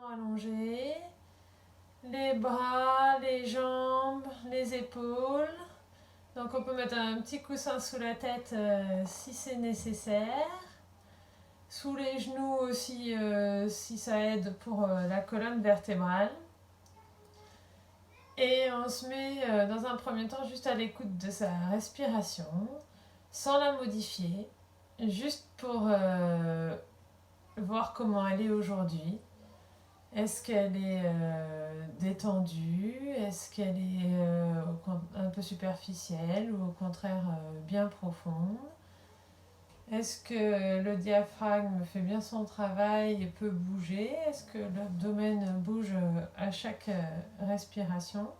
Allongé, les bras, les jambes, les épaules. Donc on peut mettre un petit coussin sous la tête si c'est nécessaire. Sous les genoux aussi si ça aide pour la colonne vertébrale. Et on se met dans un premier temps juste à l'écoute de sa respiration, sans la modifier, juste pour voir comment elle est aujourd'hui. Est-ce qu'elle est détendue? Est-ce qu'elle est un peu superficielle ou au contraire bien profonde? Est-ce que le diaphragme fait bien son travail et peut bouger? Est-ce que l'abdomen bouge à chaque respiration?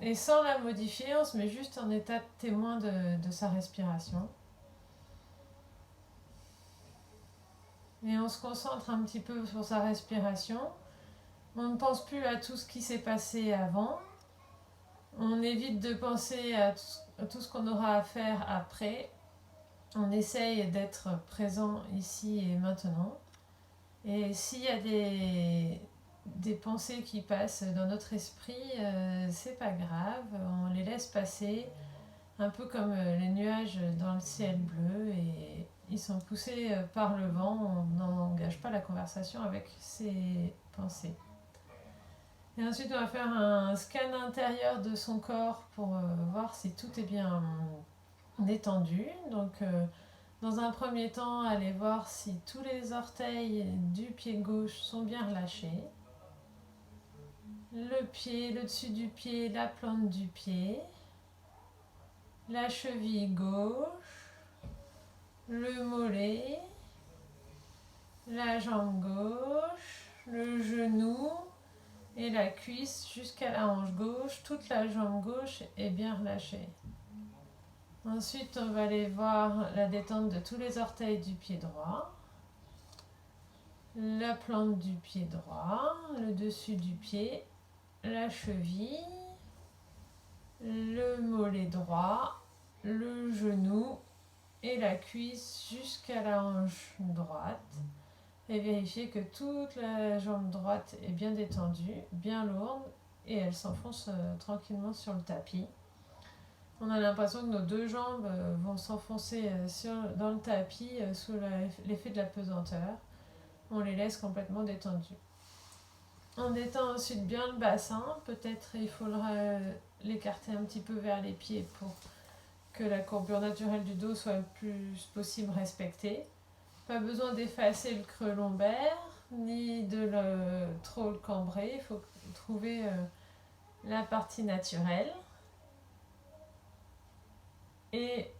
Et sans la modifier, on se met juste en état de témoin de sa respiration. Et on se concentre un petit peu sur sa respiration. On ne pense plus à tout ce qui s'est passé avant. On évite de penser à tout ce qu'on aura à faire après. On essaye d'être présent ici et maintenant. Et s'il y a des pensées qui passent dans notre esprit, c'est pas grave. On les laisse passer, un peu comme les nuages dans le ciel bleu. Et ils sont poussés par le vent. On n'engage pas la conversation avec ces pensées. Et ensuite, on va faire un scan intérieur de son corps pour voir si tout est bien détendu. Donc, dans un premier temps, aller voir si tous les orteils du pied gauche sont bien relâchés. Le pied, le dessus du pied, la plante du pied. La cheville gauche. Le mollet. La jambe gauche. Le genou. Et la cuisse jusqu'à la hanche gauche, toute la jambe gauche est bien relâchée. Ensuite, on va aller voir la détente de tous les orteils du pied droit, la plante du pied droit, le dessus du pied, la cheville, le mollet droit, le genou et la cuisse jusqu'à la hanche droite. Et vérifier que toute la jambe droite est bien détendue, bien lourde, et elle s'enfonce tranquillement sur le tapis. On a l'impression que nos deux jambes vont s'enfoncer dans le tapis sous l'effet de la pesanteur. On les laisse complètement détendues. On détend ensuite bien le bassin. Peut-être il faudra l'écarter un petit peu vers les pieds pour que la courbure naturelle du dos soit le plus possible respectée. Pas besoin d'effacer le creux lombaire, ni de trop le cambrer. Il faut trouver la partie naturelle. Et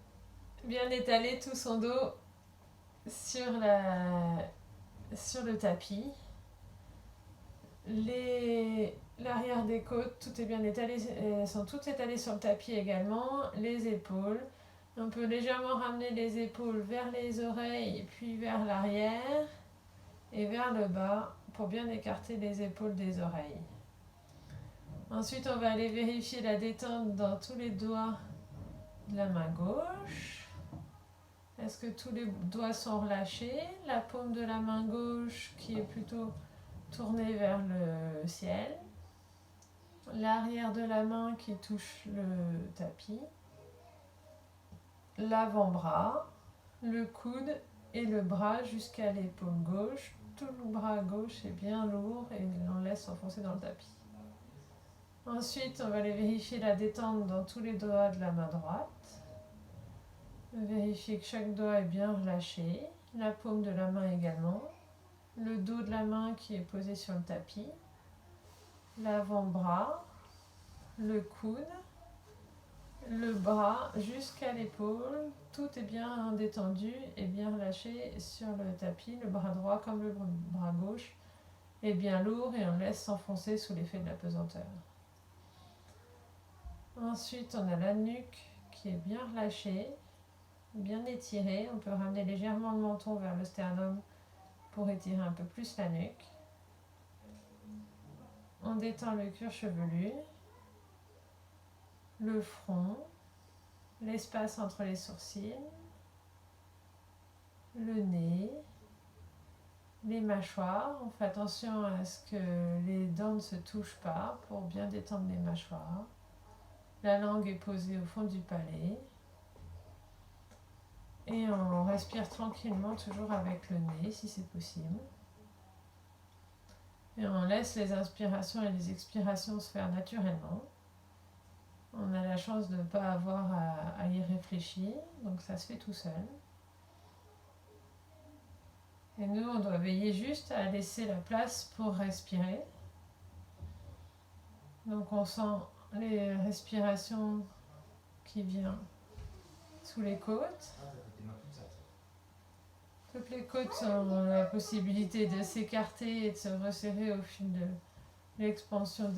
bien étaler tout son dos sur le tapis. L'arrière des côtes, tout est bien étalé, elles sont toutes étalées sur le tapis également. Les épaules. On peut légèrement ramener les épaules vers les oreilles, puis vers l'arrière et vers le bas pour bien écarter les épaules des oreilles. Ensuite, on va aller vérifier la détente dans tous les doigts de la main gauche. Est-ce que tous les doigts sont relâchés? La paume de la main gauche qui est plutôt tournée vers le ciel. L'arrière de la main qui touche le tapis. L'avant-bras, le coude et le bras jusqu'à l'épaule gauche. Tout le bras gauche est bien lourd et on laisse s'enfoncer dans le tapis. Ensuite, on va aller vérifier la détente dans tous les doigts de la main droite. Vérifier que chaque doigt est bien relâché. La paume de la main également. Le dos de la main qui est posé sur le tapis. L'avant-bras. Le coude. Le bras jusqu'à l'épaule, tout est bien détendu et bien relâché sur le tapis. Le bras droit comme le bras gauche est bien lourd et on laisse s'enfoncer sous l'effet de la pesanteur. Ensuite, on a la nuque qui est bien relâchée, bien étirée. On peut ramener légèrement le menton vers le sternum pour étirer un peu plus la nuque. On détend le cuir chevelu, le front, l'espace entre les sourcils, le nez, les mâchoires. On fait attention à ce que les dents ne se touchent pas pour bien détendre les mâchoires. La langue est posée au fond du palais. Et on respire tranquillement, toujours avec le nez si c'est possible. Et on laisse les inspirations et les expirations se faire naturellement. On a la chance de ne pas avoir à y réfléchir, donc ça se fait tout seul. Et nous, on doit veiller juste à laisser la place pour respirer. Donc on sent les respirations qui viennent sous les côtes. Toutes les côtes ont la possibilité de s'écarter et de se resserrer au fil de l'expansion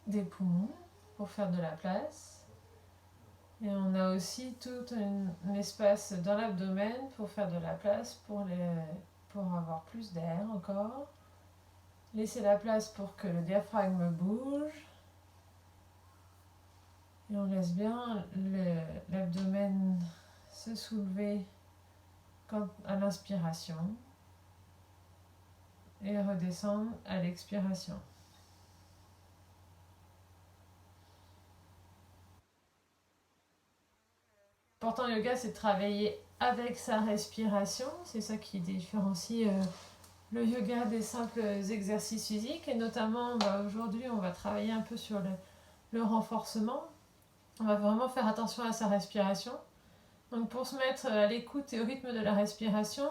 des poumons pour faire de la place. Et on a aussi tout un espace dans l'abdomen pour faire de la place pour avoir plus d'air encore. Laisser la place pour que le diaphragme bouge. Et on laisse bien l'abdomen se soulever à l'inspiration et redescendre à l'expiration. L'important yoga, c'est de travailler avec sa respiration. C'est ça qui différencie le yoga des simples exercices physiques. Et notamment, aujourd'hui, on va travailler un peu sur le renforcement. On va vraiment faire attention à sa respiration. Donc pour se mettre à l'écoute et au rythme de la respiration,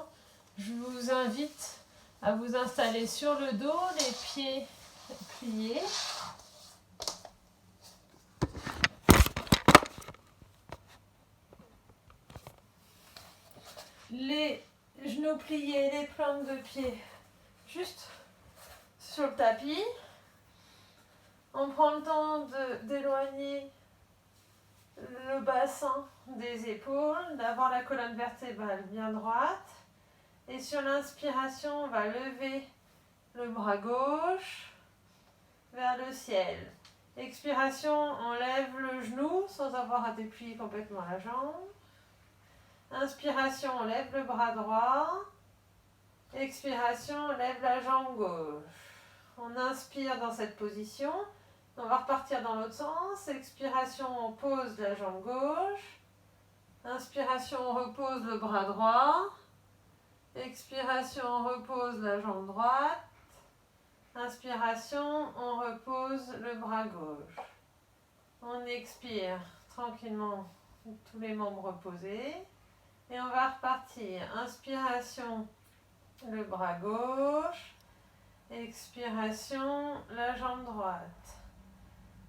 je vous invite à vous installer sur le dos, les pieds pliés. Les genoux pliés, les plantes de pied juste sur le tapis. On prend le temps d'éloigner le bassin des épaules, d'avoir la colonne vertébrale bien droite. Et sur l'inspiration, on va lever le bras gauche vers le ciel. Expiration, on lève le genou sans avoir à déplier complètement la jambe. Inspiration, on lève le bras droit. Expiration, on lève la jambe gauche. On inspire dans cette position. On va repartir dans l'autre sens. Expiration, on pose la jambe gauche. Inspiration, on repose le bras droit. Expiration, on repose la jambe droite. Inspiration, on repose le bras gauche. On expire tranquillement, tous les membres reposés. Et on va repartir. Inspiration, le bras gauche. Expiration, la jambe droite.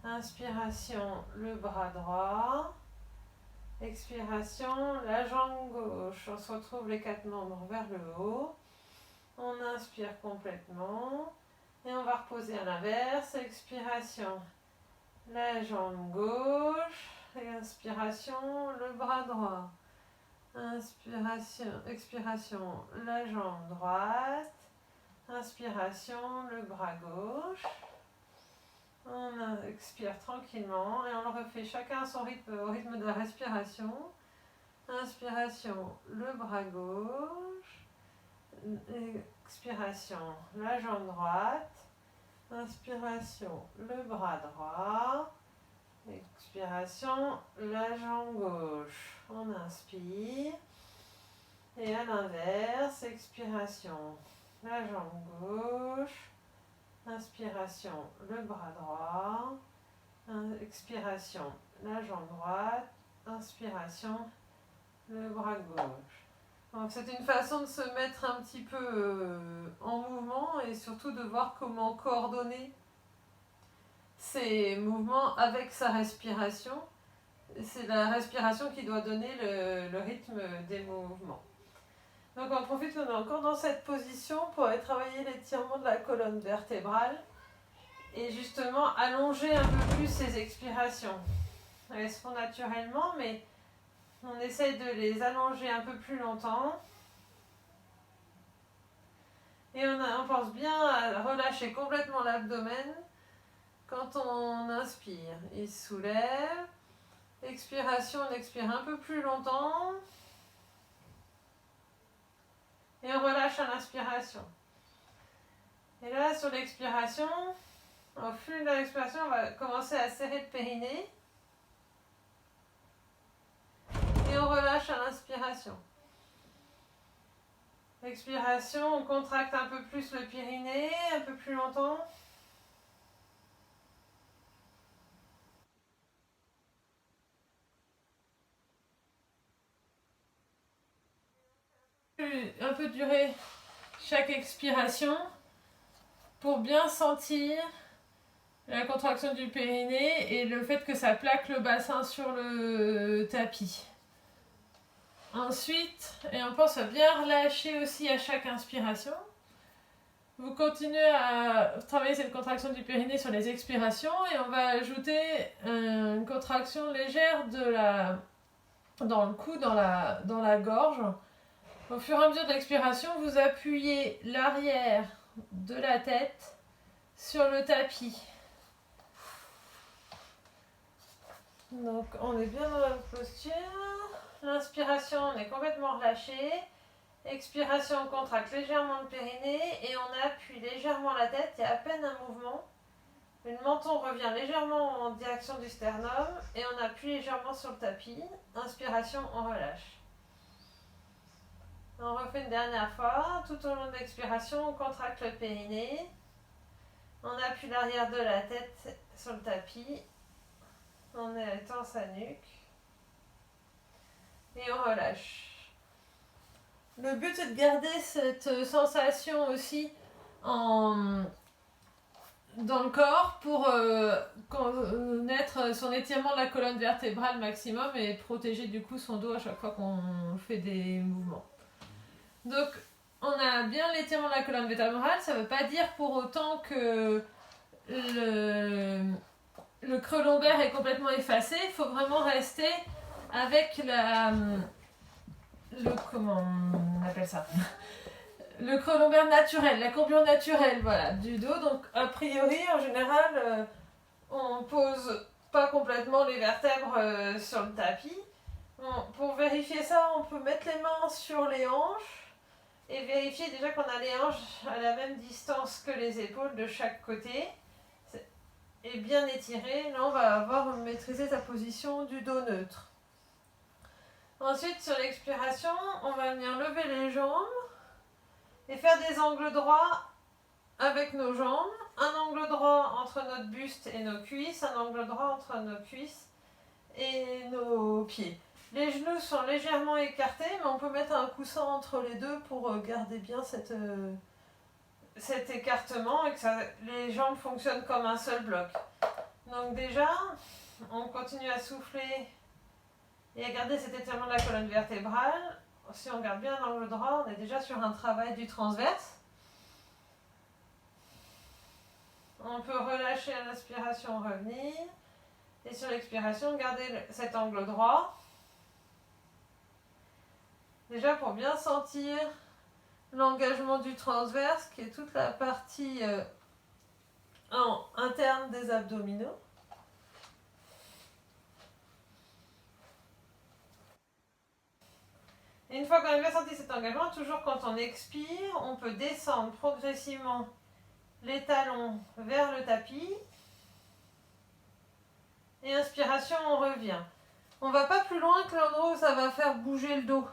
Inspiration, le bras droit. Expiration, la jambe gauche. On se retrouve les 4 membres vers le haut. On inspire complètement. Et on va reposer à l'inverse. Expiration, la jambe gauche. Et inspiration, le bras droit. Inspiration, expiration, la jambe droite. Inspiration, le bras gauche. On expire tranquillement et on le refait chacun à son rythme, au rythme de la respiration. Inspiration, le bras gauche. Expiration, la jambe droite. Inspiration, le bras droit. Expiration, la jambe gauche. On inspire. Et à l'inverse, expiration, la jambe gauche. Inspiration, le bras droit. Expiration, la jambe droite. Inspiration, le bras gauche. Donc c'est une façon de se mettre un petit peu en mouvement et surtout de voir comment coordonner ces mouvements avec sa respiration. C'est la respiration qui doit donner le rythme des mouvements. Donc on profite, on est encore dans cette position pour aller travailler l'étirement de la colonne vertébrale et justement allonger un peu plus ces expirations. Elles se font naturellement, mais on essaie de les allonger un peu plus longtemps. Et on pense bien à relâcher complètement l'abdomen quand on inspire. Il se soulève. Expiration, on expire un peu plus longtemps. Et on relâche à l'inspiration. Et là, sur l'expiration, au flux de l'expiration, on va commencer à serrer le périnée. Et on relâche à l'inspiration. Expiration, on contracte un peu plus le périnée, un peu plus longtemps. Un peu durer chaque expiration pour bien sentir la contraction du périnée et le fait que ça plaque le bassin sur le tapis. Ensuite, et on pense à bien relâcher aussi à chaque inspiration. Vous continuez à travailler cette contraction du périnée sur les expirations et on va ajouter une contraction légère dans le cou, dans la gorge. Au fur et à mesure de l'expiration, vous appuyez l'arrière de la tête sur le tapis. Donc on est bien dans la posture. L'inspiration, on est complètement relâché. Expiration, on contracte légèrement le périnée et on appuie légèrement la tête. Il y a à peine un mouvement. Le menton revient légèrement en direction du sternum et on appuie légèrement sur le tapis. Inspiration, on relâche. On refait une dernière fois. Tout au long de l'expiration, on contracte le périnée. On appuie l'arrière de la tête sur le tapis. On étend sa nuque. Et on relâche. Le but est de garder cette sensation aussi dans le corps pour connaître son étirement de la colonne vertébrale maximum et protéger du coup son dos à chaque fois qu'on fait des mouvements. Donc on a bien l'étirement de la colonne vertébrale, ça ne veut pas dire pour autant que le creux lombaire est complètement effacé, il faut vraiment rester avec comment on appelle ça, le creux lombaire naturel, la courbure naturelle, voilà, du dos. Donc a priori, en général, on pose pas complètement les vertèbres sur le tapis. Bon, pour vérifier ça, on peut mettre les mains sur les hanches et vérifier déjà qu'on a les hanches à la même distance que les épaules de chaque côté et bien étiré. Là, on va avoir maîtrisé sa position du dos neutre. Ensuite, sur l'expiration, on va venir lever les jambes et faire des angles droits avec nos jambes. Un angle droit entre notre buste et nos cuisses, un angle droit entre nos cuisses et nos pieds. Les genoux sont légèrement écartés, mais on peut mettre un coussin entre les deux pour garder bien cet écartement et que les jambes fonctionnent comme un seul bloc. Donc déjà, on continue à souffler et à garder cet étirement de la colonne vertébrale. Si on garde bien l'angle droit, on est déjà sur un travail du transverse. On peut relâcher à l'inspiration, revenir. Et sur l'expiration, garder cet angle droit. Déjà pour bien sentir l'engagement du transverse, qui est toute la partie interne des abdominaux. Et une fois qu'on a bien senti cet engagement, toujours quand on expire, on peut descendre progressivement les talons vers le tapis. Et inspiration, on revient. On ne va pas plus loin que l'endroit où ça va faire bouger le dos.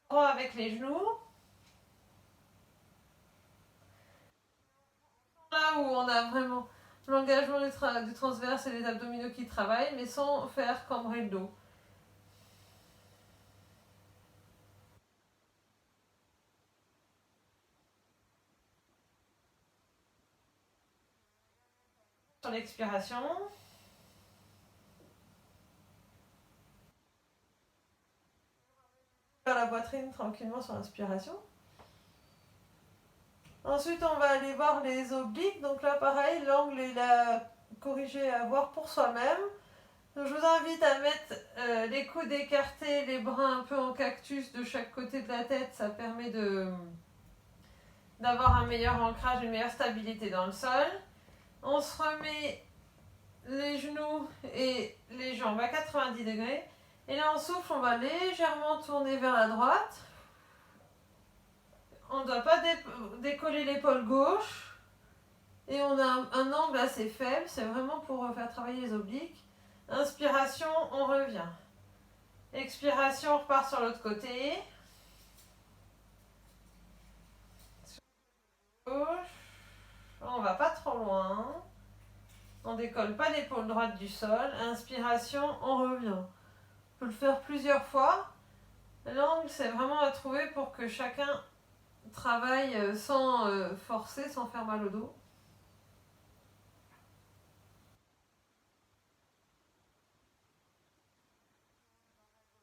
Droit avec les genoux. Là où on a vraiment l'engagement du transverse et les abdominaux qui travaillent, mais sans faire cambrer le dos. Sur l'expiration. Vers la poitrine tranquillement sur l'inspiration. Ensuite, on va aller voir les obliques. Donc là, pareil, l'angle est là corrigé à voir pour soi-même. Donc, je vous invite à mettre les coudes écartés, les bras un peu en cactus de chaque côté de la tête. Ça permet d'avoir un meilleur ancrage, une meilleure stabilité dans le sol. On se remet les genoux et les jambes à 90 degrés. Et là, on souffle, on va légèrement tourner vers la droite. On ne doit pas décoller l'épaule gauche. Et on a un angle assez faible. C'est vraiment pour faire travailler les obliques. Inspiration, on revient. Expiration, on repart sur l'autre côté. Gauche. On va pas trop loin. On décolle pas l'épaule droite du sol. Inspiration, on revient. On peut le faire plusieurs fois. L'angle, c'est vraiment à trouver pour que chacun travaille sans forcer, sans faire mal au dos.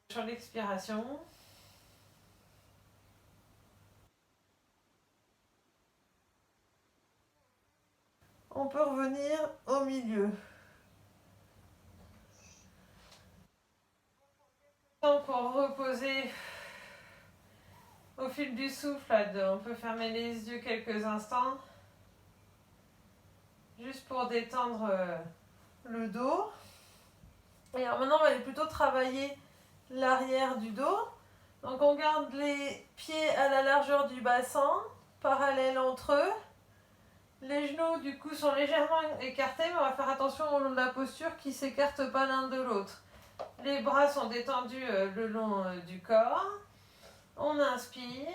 Sur l'expiration. On peut revenir au milieu. Pour reposer au fil du souffle, on peut fermer les yeux quelques instants. Juste pour détendre le dos. Et alors maintenant, on va aller plutôt travailler l'arrière du dos. Donc on garde les pieds à la largeur du bassin, parallèles entre eux. Les genoux du coup sont légèrement écartés, mais on va faire attention au long de la posture qui ne s'écartent pas l'un de l'autre. Les bras sont détendus le long du corps. On inspire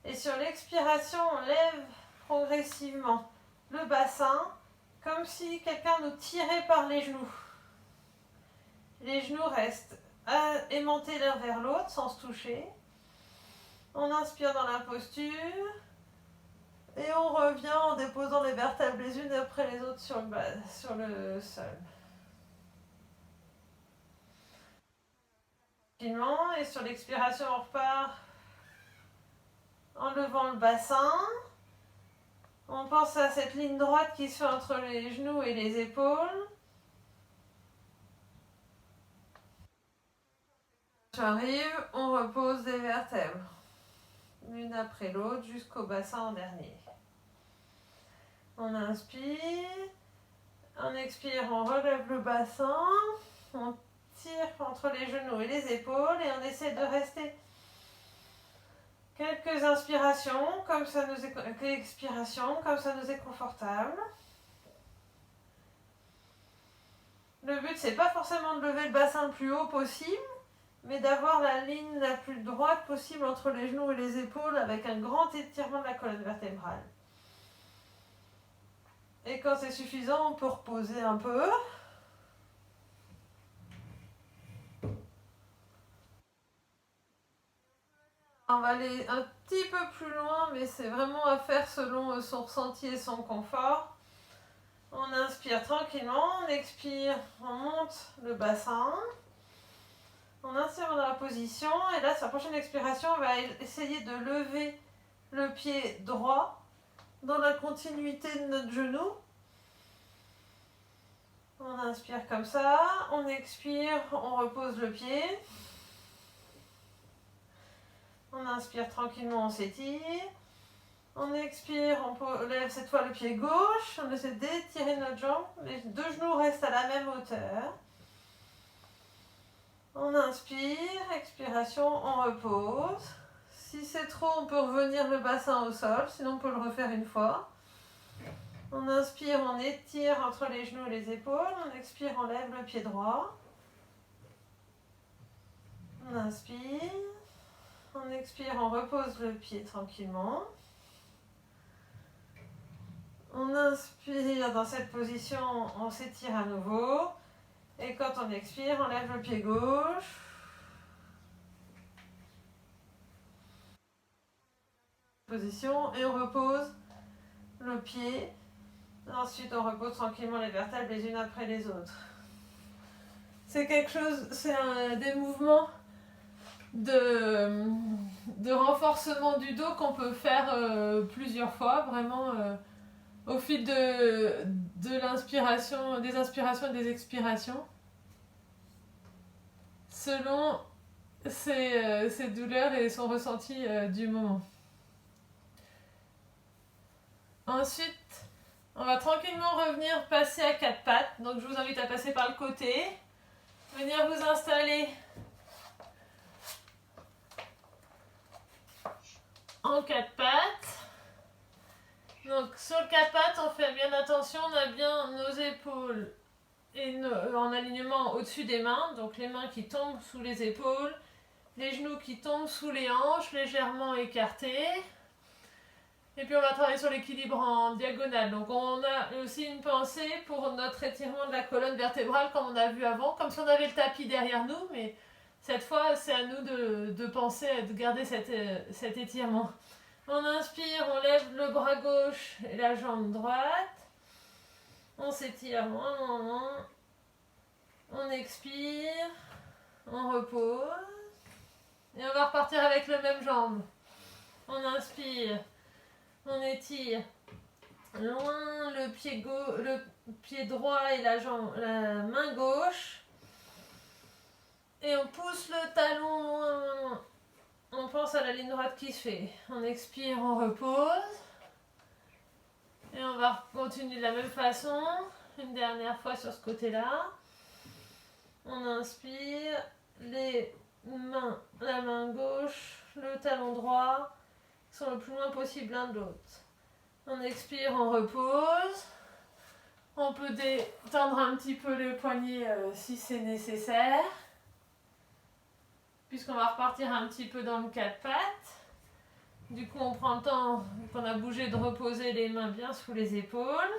et sur l'expiration, on lève progressivement le bassin comme si quelqu'un nous tirait par les genoux. Les genoux restent aimantés l'un vers l'autre sans se toucher. On inspire dans la posture et on revient en déposant les vertèbres les unes après les autres sur le sol. Et sur l'expiration, on repart en levant le bassin. On pense à cette ligne droite qui se fait entre les genoux et les épaules. J'arrive, on repose les vertèbres, l'une après l'autre, jusqu'au bassin en dernier. On inspire, on expire, on relève le bassin, on tire entre les genoux et les épaules et on essaie de rester quelques inspirations, comme ça nous est confortable. Le but, c'est pas forcément de lever le bassin le plus haut possible, mais d'avoir la ligne la plus droite possible entre les genoux et les épaules avec un grand étirement de la colonne vertébrale. Et quand c'est suffisant, on peut reposer un peu. On va aller un petit peu plus loin, mais c'est vraiment à faire selon son ressenti et son confort. On inspire tranquillement, on expire, on monte le bassin. On inspire dans la position et là, sur la prochaine expiration, on va essayer de lever le pied droit dans la continuité de notre genou. On inspire comme ça, on expire, on repose le pied. On inspire tranquillement, on s'étire. On expire, on lève cette fois le pied gauche. On essaie d'étirer notre jambe. Les deux genoux restent à la même hauteur. On inspire, expiration, on repose. Si c'est trop, on peut revenir le bassin au sol. Sinon, on peut le refaire une fois. On inspire, on étire entre les genoux et les épaules. On expire, on lève le pied droit. On inspire. On expire, on repose le pied tranquillement. On inspire dans cette position, on s'étire à nouveau. Et quand on expire, on lève le pied gauche. Position et on repose le pied. Ensuite, on repose tranquillement les vertèbres les unes après les autres. C'est des mouvements de renforcement du dos qu'on peut faire plusieurs fois, vraiment au fil de l'inspiration, des inspirations et des expirations, selon ses douleurs et son ressenti du moment. Ensuite, On va tranquillement revenir passer à quatre pattes. Donc je vous invite à passer par le côté. Venir vous installer en quatre pattes. Donc sur le quatre pattes, on fait bien attention, on a bien nos épaules en alignement au-dessus des mains. Donc les mains qui tombent sous les épaules, les genoux qui tombent sous les hanches, légèrement écartés. Et puis on va travailler sur l'équilibre en diagonale. Donc on a aussi une pensée pour notre étirement de la colonne vertébrale comme on a vu avant, comme si on avait le tapis derrière nous, mais cette fois c'est à nous de penser, de garder cet étirement. On inspire, on lève le bras gauche et la jambe droite. On s'étire, on expire, on repose. Et on va repartir avec la même jambe. On inspire. On étire loin le pied droit et la main gauche. Et on pousse le talon loin. On pense à la ligne droite qui se fait. On expire, on repose. Et on va continuer de la même façon. Une dernière fois sur ce côté-là. On inspire. La main gauche, le talon droit sont le plus loin possible l'un de l'autre. On expire, on repose. On peut détendre un petit peu les poignets si c'est nécessaire. Puisqu'on va repartir un petit peu dans le quatre pattes. Du coup, on prend le temps, qu'on a bougé, de reposer les mains bien sous les épaules.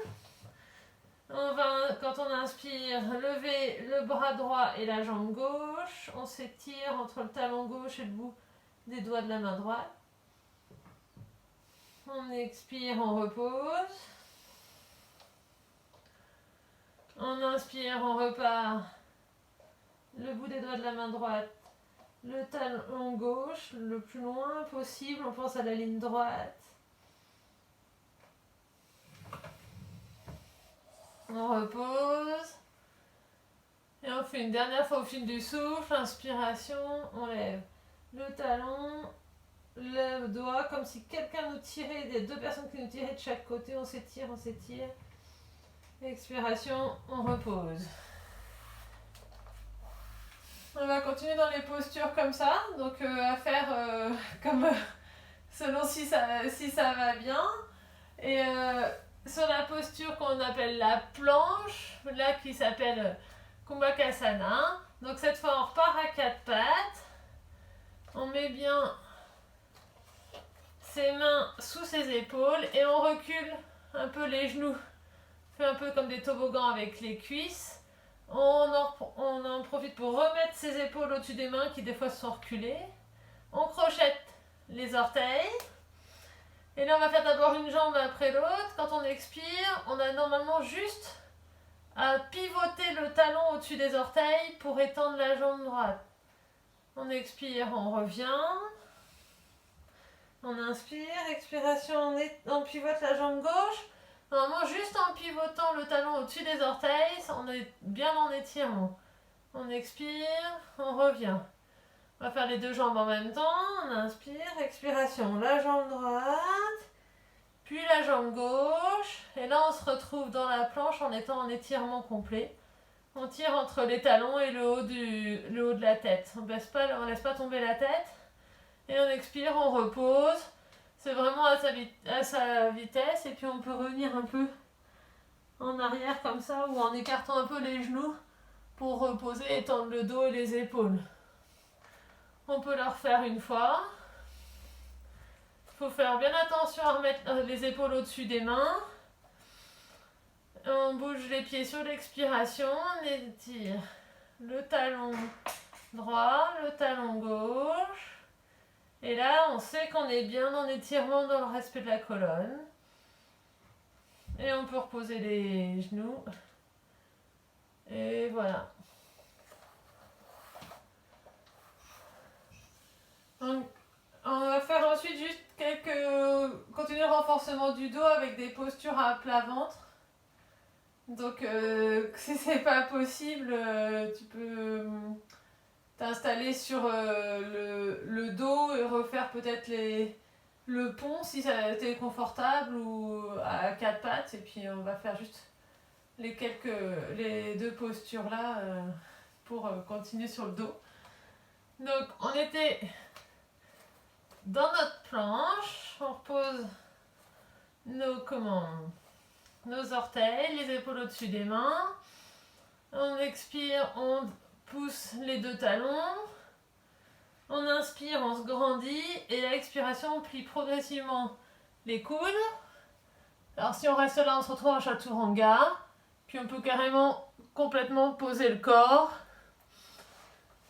On va, quand on inspire, lever le bras droit et la jambe gauche. On s'étire entre le talon gauche et le bout des doigts de la main droite. On expire, on repose. On inspire, on repart. Le bout des doigts de la main droite, le talon gauche, le plus loin possible. On pense à la ligne droite. On repose. Et on fait une dernière fois au fil du souffle. Inspiration, on lève le talon, le doigt, comme si quelqu'un nous tirait, des deux personnes qui nous tiraient de chaque côté. On s'étire, on s'étire. Expiration, on repose. On va continuer dans les postures comme ça. Donc à faire comme selon si ça va bien. Et sur la posture qu'on appelle la planche, là qui s'appelle Kumbhakasana. Donc cette fois on repart à quatre pattes. On met bien ses mains sous ses épaules et on recule un peu les genoux. On fait un peu comme des toboggans avec les cuisses. On en profite pour remettre ses épaules au-dessus des mains qui des fois se sont reculées. On crochette les orteils. Et là on va faire d'abord une jambe après l'autre. Quand on expire, on a normalement juste à pivoter le talon au-dessus des orteils pour étendre la jambe droite. On expire, on revient. On inspire, expiration, on pivote la jambe gauche. Normalement, juste en pivotant le talon au-dessus des orteils, on est bien en étirement. On expire, on revient. On va faire les deux jambes en même temps. On inspire, expiration, la jambe droite, puis la jambe gauche. Et là, on se retrouve dans la planche en étant en étirement complet. On tire entre les talons et le haut de la tête. On ne laisse pas tomber la tête. Et on expire, on repose. C'est vraiment à sa vitesse. Et puis on peut revenir un peu en arrière comme ça ou en écartant un peu les genoux pour reposer, étendre le dos et les épaules. On peut le refaire une fois. Il faut faire bien attention à remettre les épaules au-dessus des mains. On bouge les pieds sur l'expiration. On étire le talon droit, le talon gauche. Et là, on sait qu'on est bien en étirement dans le respect de la colonne. Et on peut reposer les genoux. Et voilà. On va faire ensuite juste continuer le renforcement du dos avec des postures à plat ventre. Donc si c'est pas possible, tu peux t'installer sur le dos et refaire peut-être le pont si ça a été confortable ou à quatre pattes. Et puis on va faire juste les deux postures là pour continuer sur le dos. Donc on était dans notre planche, on repose nos orteils, les épaules au-dessus des mains. On expire, on pousse les deux talons. On inspire, on se grandit. Et à l'expiration, on plie progressivement les coudes. Alors si on reste là, on se retrouve en chaturanga. Puis on peut carrément complètement poser le corps.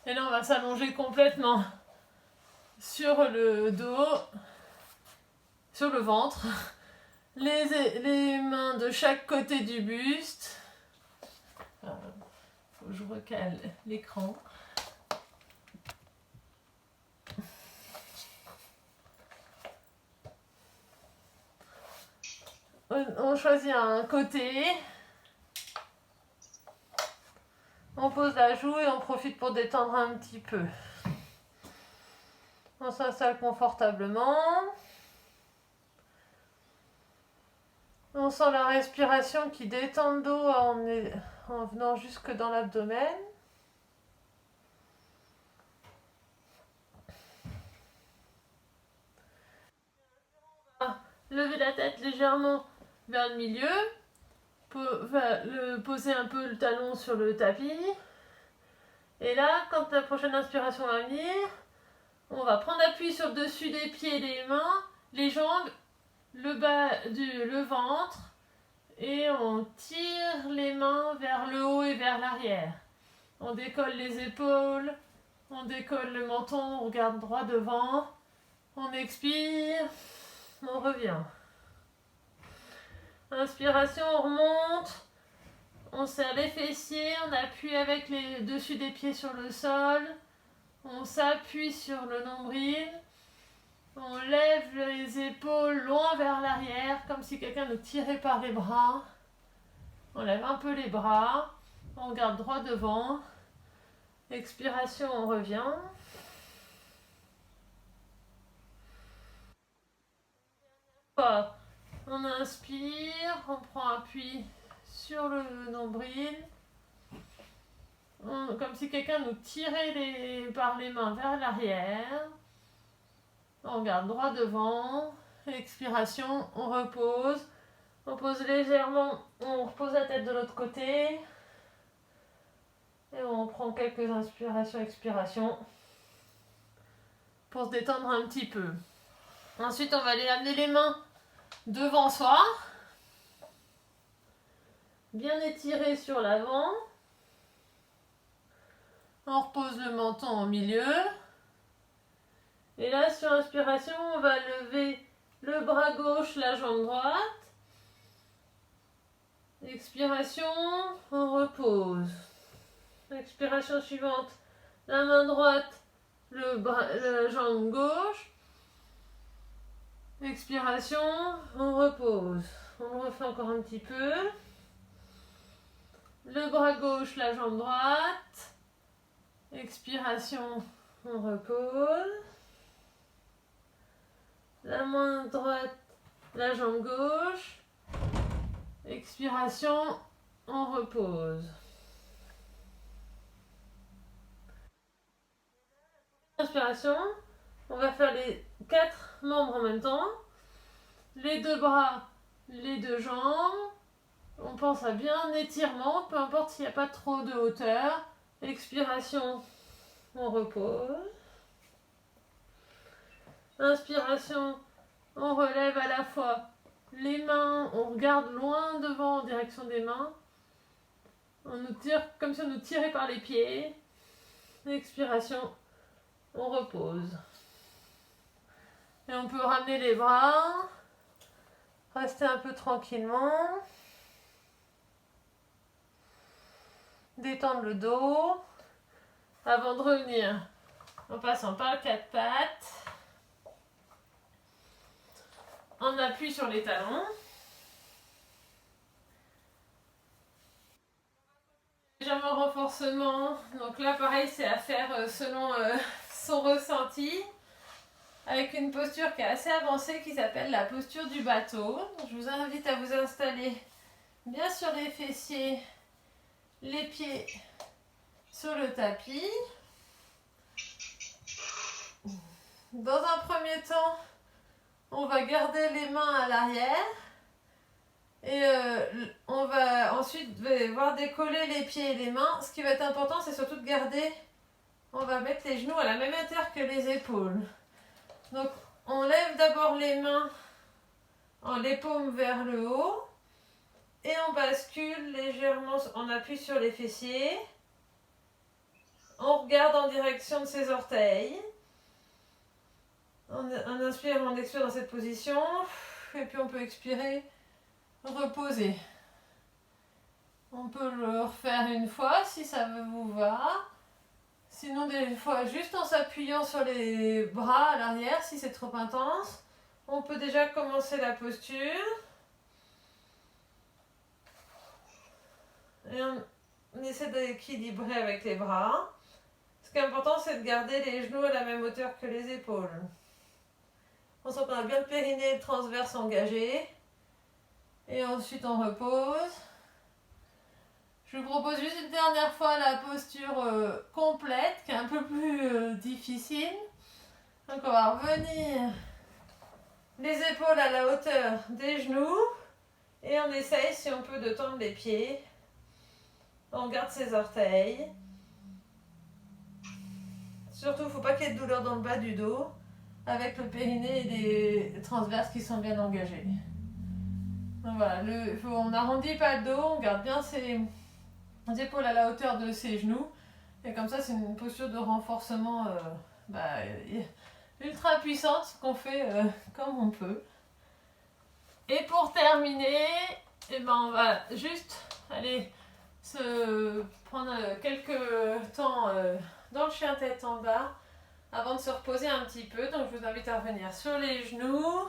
Et là, on va s'allonger complètement sur le dos, sur le ventre. Les mains de chaque côté du buste. Faut que je recale l'écran. On choisit un côté. On pose la joue et on profite pour détendre un petit peu. On s'installe confortablement. On sent la respiration qui détend le dos en venant jusque dans l'abdomen. Lever la tête légèrement vers le milieu. Poser un peu le talon sur le tapis. Et là, quand la prochaine inspiration va venir, on va prendre appui sur le dessus des pieds, des mains, les jambes, le ventre. Et on tire les mains vers le haut et vers l'arrière. On décolle les épaules, on décolle le menton, on regarde droit devant. On expire, on revient. Inspiration, on remonte. On serre les fessiers, on appuie avec les dessus des pieds sur le sol. On s'appuie sur le nombril. On lève les épaules loin vers l'arrière, comme si quelqu'un nous tirait par les bras. On lève un peu les bras. On regarde droit devant. Expiration, on revient. On inspire, on prend appui sur le nombril. Comme si quelqu'un nous tirait par les mains vers l'arrière. On regarde droit devant. Expiration, on repose. On pose légèrement, on repose la tête de l'autre côté. Et on prend quelques inspirations, expirations. Pour se détendre un petit peu. Ensuite, on va aller amener les mains devant soi. Bien étiré sur l'avant. On repose le menton au milieu. Et là, sur inspiration, on va lever le bras gauche, la jambe droite. Expiration, on repose. Expiration suivante, la main droite, la jambe gauche. Expiration, on repose. On le refait encore un petit peu. Le bras gauche, la jambe droite. Expiration, on repose. La main droite, la jambe gauche. Expiration, on repose. Inspiration, on va faire les 4 membres en même temps. Les deux bras, les deux jambes. On pense à bien étirement, peu importe s'il n'y a pas trop de hauteur. Expiration, on repose. Inspiration, on relève à la fois les mains, on regarde loin devant en direction des mains. On nous tire comme si on nous tirait par les pieds. Expiration, on repose. Et on peut ramener les bras. Rester un peu tranquillement. Détendre le dos. Avant de revenir en passant par le quatre pattes. On appuie sur les talons. Légèrement renforcement. Donc là, pareil, c'est à faire selon son ressenti. avec une posture qui est assez avancée qui s'appelle la posture du bateau. Je vous invite à vous installer bien sur les fessiers, les pieds sur le tapis. Dans un premier temps, on va garder les mains à l'arrière et on va ensuite voir décoller les pieds et les mains. Ce qui va être important, c'est surtout de garder, on va mettre les genoux à la même hauteur que les épaules. Donc on lève d'abord les mains, les paumes vers le haut et on bascule légèrement, on appuie sur les fessiers. On regarde en direction de ses orteils. On inspire, on expire dans cette position. Et puis on peut expirer, reposer. On peut le refaire une fois si ça vous va. Sinon, des fois, juste en s'appuyant sur les bras à l'arrière, si c'est trop intense, on peut déjà commencer la posture. Et on essaie d'équilibrer avec les bras. Ce qui est important, c'est de garder les genoux à la même hauteur que les épaules. On sent qu'on a bien le périnée et le transverse engagé. Et ensuite, on repose. Je vous propose juste une dernière fois la posture complète, qui est un peu plus difficile. Donc, on va revenir les épaules à la hauteur des genoux. Et on essaye, si on peut, de tendre les pieds. On garde ses orteils. Surtout, il ne faut pas qu'il y ait de douleur dans le bas du dos, avec le périnée et les transverses qui sont bien engagés. Donc voilà, on n'arrondit pas le dos, on garde bien ses épaules à la hauteur de ses genoux. Et comme ça, c'est une posture de renforcement ultra puissante qu'on fait comme on peut. Et pour terminer, on va juste aller se prendre quelques temps dans le chien tête en bas avant de se reposer un petit peu. Donc je vous invite à revenir sur les genoux,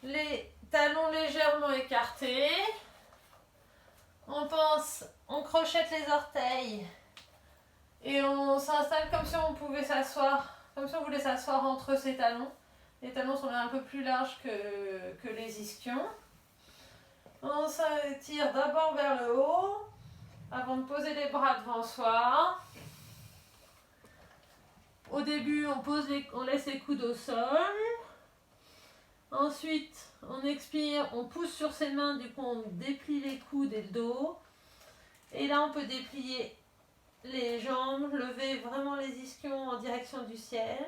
les talons légèrement écartés. On crochette les orteils et on s'installe comme si on pouvait s'asseoir, comme si on voulait s'asseoir entre ses talons. Les talons sont un peu plus larges que les ischions. On s'étire d'abord vers le haut avant de poser les bras devant soi. Au début, on laisse les coudes au sol. Ensuite, on expire, on pousse sur ses mains, du coup on déplie les coudes et le dos. Et là, on peut déplier les jambes, lever vraiment les ischions en direction du ciel.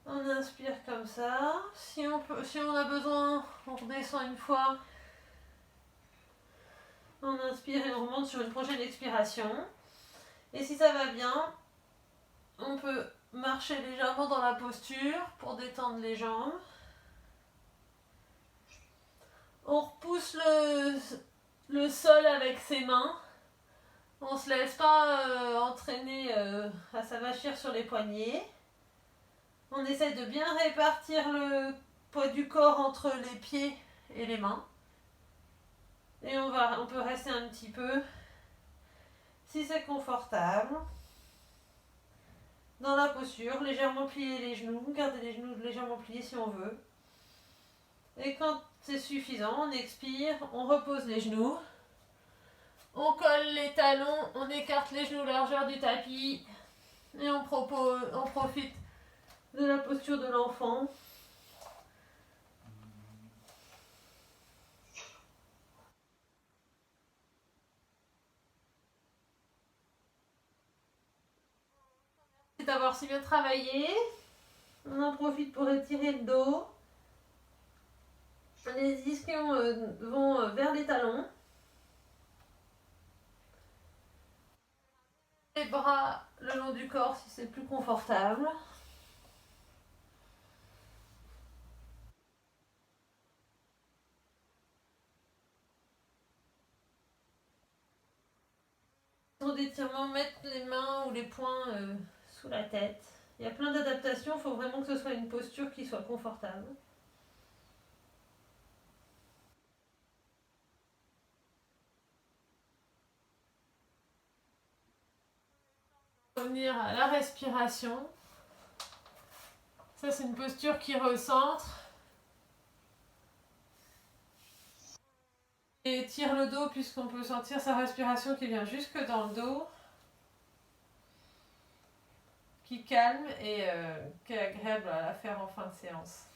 On inspire comme ça. Si on a besoin, on redescend une fois. On inspire et on remonte sur une prochaine expiration. Et si ça va bien, on peut marcher légèrement dans la posture pour détendre les jambes. On repousse le sol avec ses mains. On ne se laisse pas entraîner à s'avachir sur les poignets. On essaie de bien répartir le poids du corps entre les pieds et les mains. Et on peut rester un petit peu, si c'est confortable, dans la posture, légèrement plier les genoux, garder les genoux légèrement pliés si on veut. Et quand c'est suffisant, on expire, on repose les genoux, on colle les talons, on écarte les genoux largeur du tapis et on profite de la posture de l'enfant. D'avoir si bien travaillé. On en profite pour étirer le dos. Les ischions vont vers les talons. Les bras le long du corps si c'est plus confortable. Pour d'étirement, mettre les mains ou les poings sous la tête. Il y a plein d'adaptations, il faut vraiment que ce soit une posture qui soit confortable. Revenir à la respiration. Ça, c'est une posture qui recentre. Et tire le dos puisqu'on peut sentir sa respiration qui vient jusque dans le dos. Qui calme et qui est agréable à faire en fin de séance.